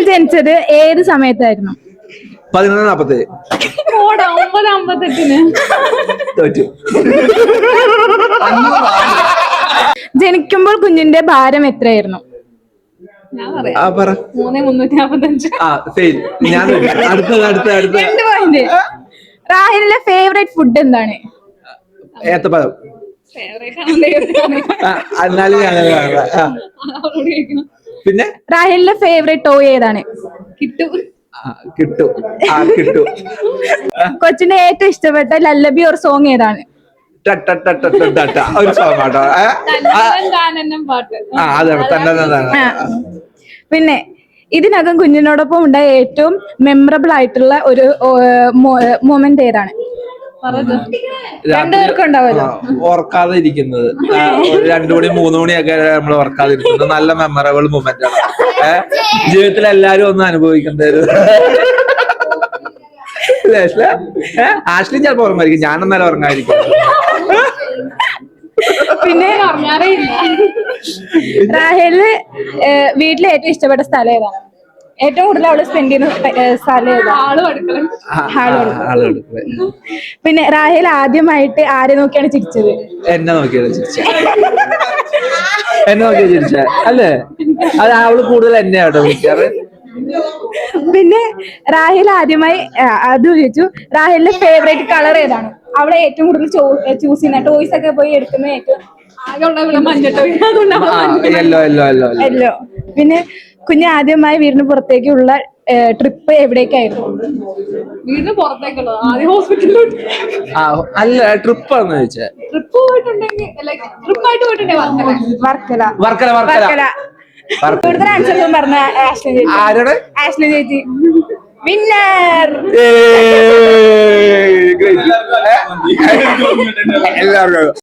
രാഹുൽ ജനിച്ചത് ഏത് സമയത്തായിരുന്നു? 11:47. 9:58. തോറ്റു. ജനിക്കുമ്പോൾ കുഞ്ഞിന്റെ ഭാരം എത്രയായിരുന്നു? ഞാൻ പറയാം. പറ. 3,355. ഫെയിൽ. ഞാൻ അടുത്ത 2 പോയിന്റ്. രാഹുലിന്റെ ഫേവറേറ്റ് ഫുഡ് എന്താണ്? ഏത്തപ്പഴം. എന്നാലും പിന്നെ രാഹുലിന്റെ ഫേവറേറ്റ് ടോയ് ഏതാണ്? കിട്ടും. കിട്ടും. കൊച്ചിന്റെ ഏറ്റവും ഇഷ്ടപ്പെട്ട ലല്ലബി ഓർ സോങ് ഏതാണ്? ഒരു സോങ് കേട്ടോ. പാട്ട്. അതാണ് തന്നെ. പിന്നെ ഇതിനകം കുഞ്ഞിനോടൊപ്പം ഉണ്ടായ ഏറ്റവും മെമ്മറബിൾ ആയിട്ടുള്ള ഒരു മൊമെന്റ് ഏതാണ്? രണ്ടുപേർക്കും ഉണ്ടാവുമല്ലോ. ഓർക്കാതെ ഇരിക്കുന്നത് 2 മണി 3 മണിയൊക്കെ നമ്മൾ ഓർക്കാതെ ഇരിക്കുന്നത് നല്ല മെമ്മറബിൾ മൊമെന്റ് ആണ്. ജീവിതത്തിൽ എല്ലാരും ഒന്ന് അനുഭവിക്കേണ്ടത്. ആഷ്ലി ചിലപ്പോ ഓർമ്മയായിരിക്കും, ഞാനെന്നാലും ഉറങ്ങാതിരിക്കും. പിന്നെ രാഹുലിന് വീട്ടിലെ ഏറ്റവും ഇഷ്ടപ്പെട്ട സ്ഥലം ഏതാണ്? ഏറ്റവും കൂടുതൽ അവള് സ്പെൻഡ് ചെയ്യുന്ന സ്ഥലം ഏതാണ്? പിന്നെ രാഹുൽ ആദ്യമായിട്ട് ആരെ നോക്കിയാണ് ചിരിച്ചത്? എന്നെ നോക്കിയാണ് ചിരിച്ച അല്ലേ? അത് അവള് കൂടുതൽ എന്നെ ആട്ടോ വിളിക്കാറ്. പിന്നെ രാഹുൽ ആദ്യമായി അത് ചോദിച്ചു, രാഹുലിന്റെ ഫേവറേറ്റ് കളർ ഏതാണ്? അവളെ ഏറ്റവും കൂടുതൽ ചൂസ് ചെയ്യുന്ന ടോയ്സ് ഒക്കെ പോയി എടുക്കുന്ന ഏറ്റവും യെല്ലോ. പിന്നെ കുഞ്ഞ് ആദ്യമായി വീടിന് പുറത്തേക്കുള്ള ട്രിപ്പ് എവിടേക്കായിരുന്നു? വീടിന് പുറത്തേക്കുള്ളത് ആദ്യം ഹോസ്പിറ്റലിലോട്ട്. അല്ല, ട്രിപ്പാന്ന് ചോദിച്ചേ. ട്രിപ്പ് പോയിട്ടുണ്ടെങ്കിൽ ട്രിപ്പായിട്ട് പോയിട്ടുണ്ടെങ്കിൽ വർക്കല. കൂടുതൽ ആൻസർ പറഞ്ഞ ആഷ്ലി ചേച്ചി. ആരോട്? ആഷ്ലി ചേച്ചി വിന്നർ. എല്ലാവർക്കും